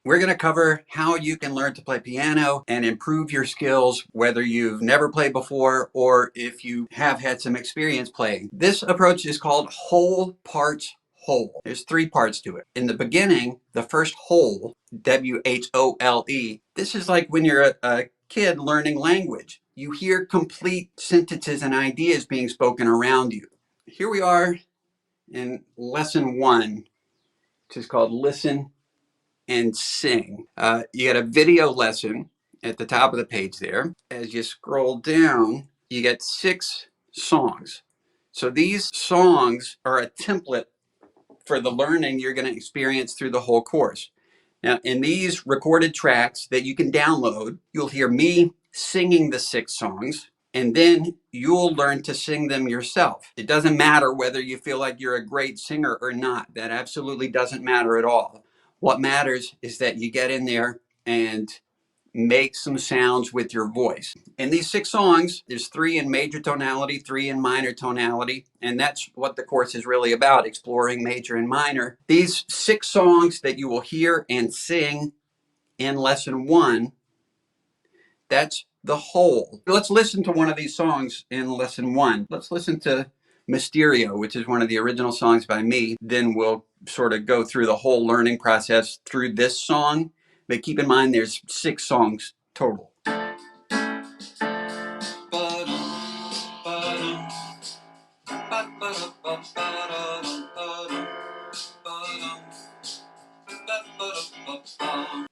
We're going to cover how you can learn to play piano and improve your skills, whether you've never played before or if you have had some experience playing. This approach is called whole parts whole. There's 3 parts to it. In the beginning, the first whole, W-H-O-L-E, this is like when you're a kid learning language. You hear complete sentences and ideas being spoken around you. Here we are in lesson 1, which is called Listen and Sing. You get a video lesson at the top of the page there. As you scroll down, you get 6 songs. So these songs are a template for the learning you're going to experience through the whole course. Now, in these recorded tracks that you can download, you'll hear me singing the 6 songs, and then you'll learn to sing them yourself. It doesn't matter whether you feel like you're a great singer or not. That absolutely doesn't matter at all. What matters is that you get in there and make some sounds with your voice. In these 6 songs, there's 3 in major tonality, 3 in minor tonality, and that's what the course is really about, exploring major and minor. These 6 songs that you will hear and sing in lesson 1, that's the whole. Let's listen to one of these songs in lesson 1. Let's listen to Mysterio, which is one of the original songs by me. Then we'll sort of go through the whole learning process through this song. But keep in mind, there's 6 songs total.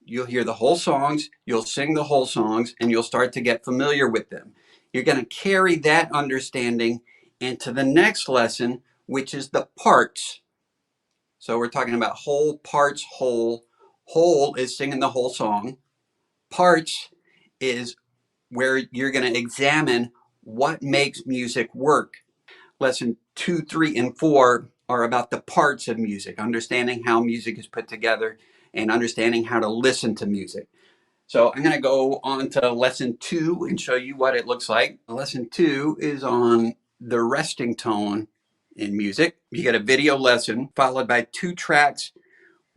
You'll hear the whole songs, you'll sing the whole songs, and you'll start to get familiar with them. You're going to carry that understanding into the next lesson, which is the parts. So we're talking about whole, parts, whole. Whole is singing the whole song. Parts is where you're going to examine what makes music work. Lesson 2, 3, and 4 are about the parts of music, understanding how music is put together and understanding how to listen to music. So I'm going to go on to lesson 2 and show you what it looks like. Lesson 2 is on the resting tone in music. You get a video lesson followed by 2 tracks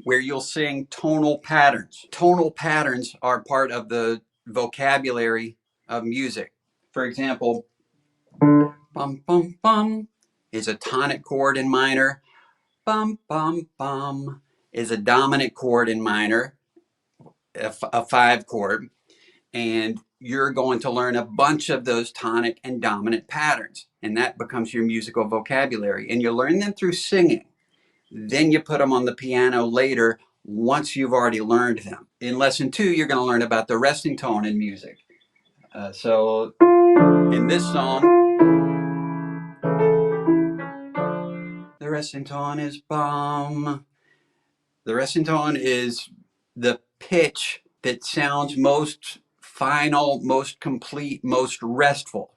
where you'll sing tonal patterns. Tonal patterns are part of the vocabulary of music. For example, bum, bum, bum is a tonic chord in minor. Bum, bum, bum is a dominant chord in minor, a 5 chord. And you're going to learn a bunch of those tonic and dominant patterns. And that becomes your musical vocabulary. And you learn them through singing. Then you put them on the piano later once you've already learned them. In lesson 2, you're going to learn about the resting tone in music. So in this song, the resting tone is bum. The resting tone is the pitch that sounds most final, most complete, most restful.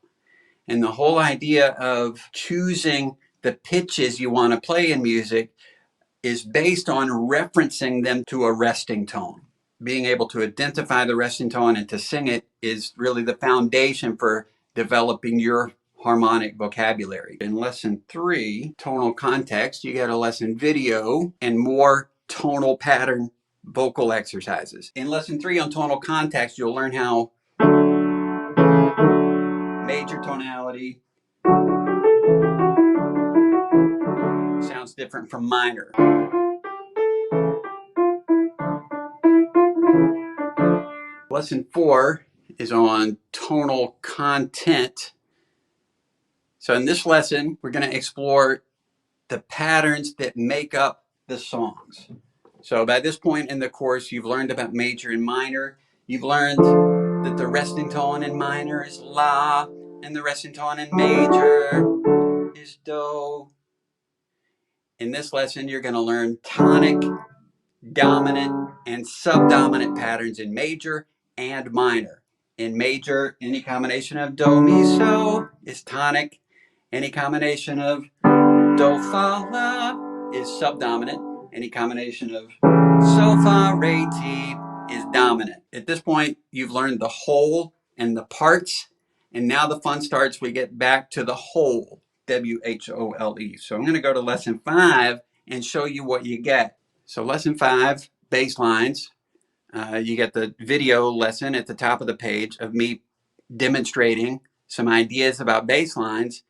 And the whole idea of choosing the pitches you want to play in music is based on referencing them to a resting tone. Being able to identify the resting tone and to sing it is really the foundation for developing your harmonic vocabulary. In lesson 3, tonal context, you get a lesson video and more tonal pattern vocal exercises. In lesson 3 on tonal context, you'll learn how major tonality sounds different from minor. Lesson 4 is on tonal content. So in this lesson, we're going to explore the patterns that make up the songs. So by this point in the course, you've learned about major and minor. You've learned that the resting tone in minor is La, and the resting tone in major is Do. In this lesson, you're going to learn tonic, dominant, and subdominant patterns in major and minor. In major, any combination of Do, Mi, So is tonic. Any combination of Do, Fa, La is subdominant. Any combination of So, Fa, Re, Ti is dominant. At this point, you've learned the whole and the parts, and now the fun starts. We get back to the whole, W-H-O-L-E. So I'm going to go to lesson 5 and show you what you get. So lesson 5, basslines. You get the video lesson at the top of the page of me demonstrating some ideas about bass lines.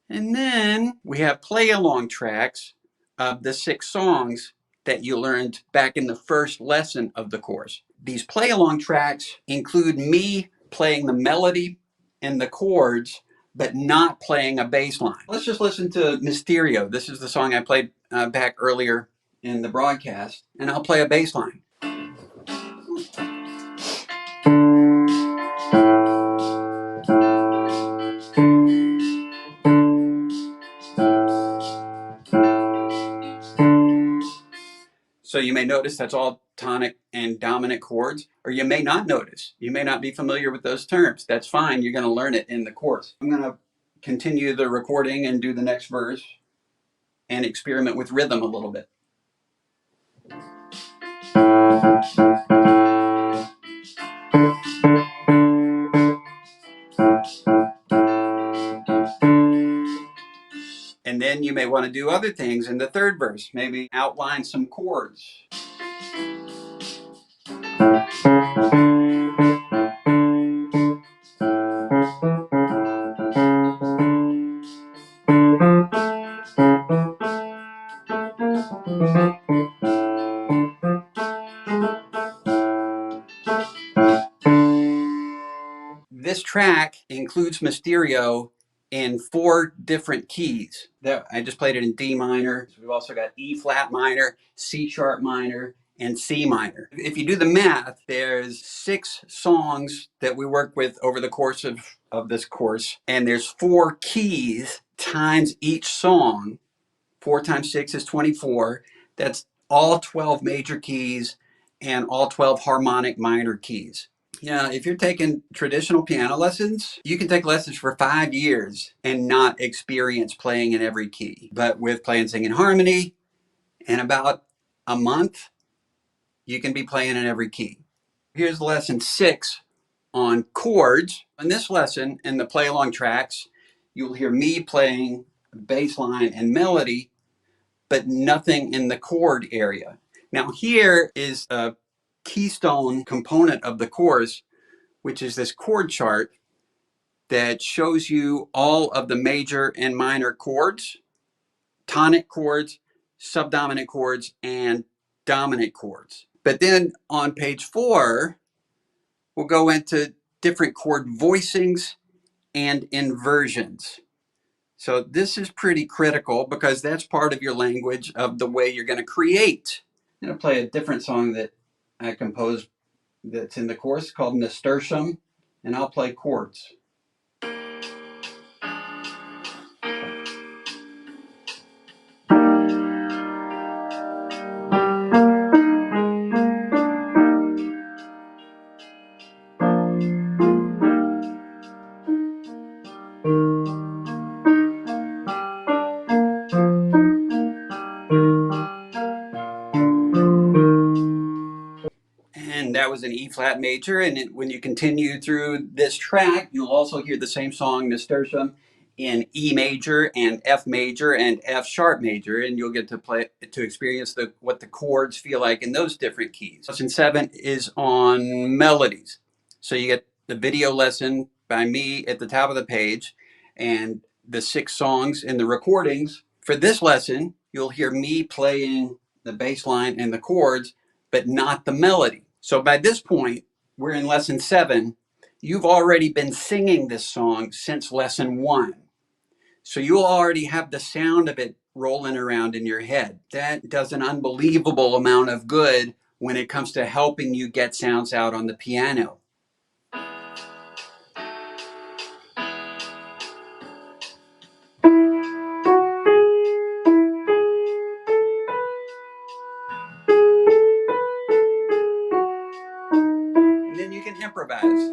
And then we have play along tracks of the 6 songs that you learned back in the first lesson of the course. These play along tracks include me playing the melody and the chords, but not playing a bass line. Let's just listen to Mysterio. This is the song I played back earlier in the broadcast, and I'll play a bass line. So you may notice that's all tonic and dominant chords, or you may not notice. You may not be familiar with those terms. That's fine. You're going to learn it in the course. I'm going to continue the recording and do the next verse and experiment with rhythm a little bit. And then you may want to do other things in the third verse, maybe outline some chords. This track includes Mysterio in 4 different keys. I just played it in D minor. We've also got E flat minor, C sharp minor, and C minor. If you do the math, there's 6 songs that we work with over the course of this course, and there's 4 keys times each song. 4 times 6 is 24. That's all 12 major keys and all 12 harmonic minor keys. Yeah, if you're taking traditional piano lessons, you can take lessons for 5 years and not experience playing in every key. But with Play and Sing in Harmony, in about a month, you can be playing in every key. Here's lesson 6 on chords. In this lesson, in the play along tracks, you'll hear me playing bass line and melody, but nothing in the chord area. Now, here is a keystone component of the course, which is this chord chart that shows you all of the major and minor chords, tonic chords, subdominant chords, and dominant chords. But then on page 4, we'll go into different chord voicings and inversions. So this is pretty critical because that's part of your language of the way you're going to create. I'm going to play a different song that I composed that's in the course called Nasturtium, and I'll play chords. And that was an E flat major. And when you continue through this track, you'll also hear the same song, Nasturtium, in E major and F major and F sharp major. And you'll get to experience what the chords feel like in those different keys. Lesson 7 is on melodies. So you get the video lesson by me at the top of the page and the 6 songs in the recordings. For this lesson, you'll hear me playing the bass line and the chords, but not the melody. So by this point, we're in lesson 7. You've already been singing this song since lesson 1. So you'll already have the sound of it rolling around in your head. That does an unbelievable amount of good when it comes to helping you get sounds out on the piano. And then you can improvise.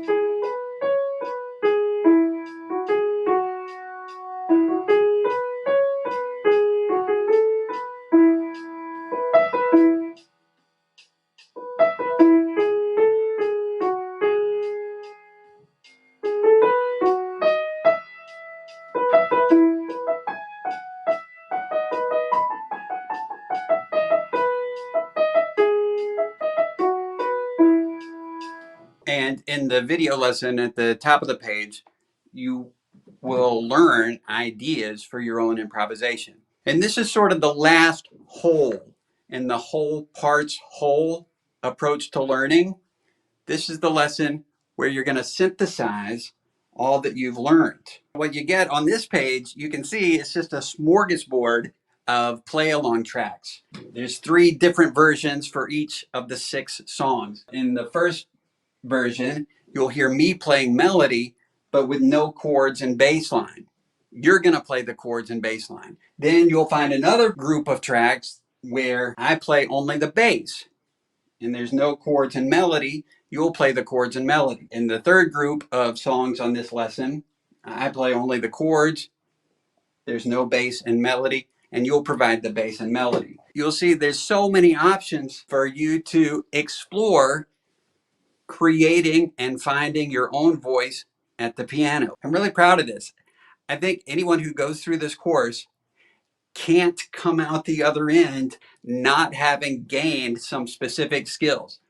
And in the video lesson at the top of the page, you will learn ideas for your own improvisation. And this is sort of the last whole in the whole parts whole approach to learning. This is the lesson where you're going to synthesize all that you've learned. What you get on this page, you can see it's just a smorgasbord of play along tracks. There's 3 different versions for each of the 6 songs. In the first version, you'll hear me playing melody, but with no chords and bass line. You're going to play the chords and bass line. Then you'll find another group of tracks where I play only the bass and there's no chords and melody. You'll play the chords and melody. In the third group of songs on this lesson, I play only the chords. There's no bass and melody, and you'll provide the bass and melody. You'll see there's so many options for you to explore creating and finding your own voice at the piano. I'm really proud of this. I think anyone who goes through this course can't come out the other end not having gained some specific skills.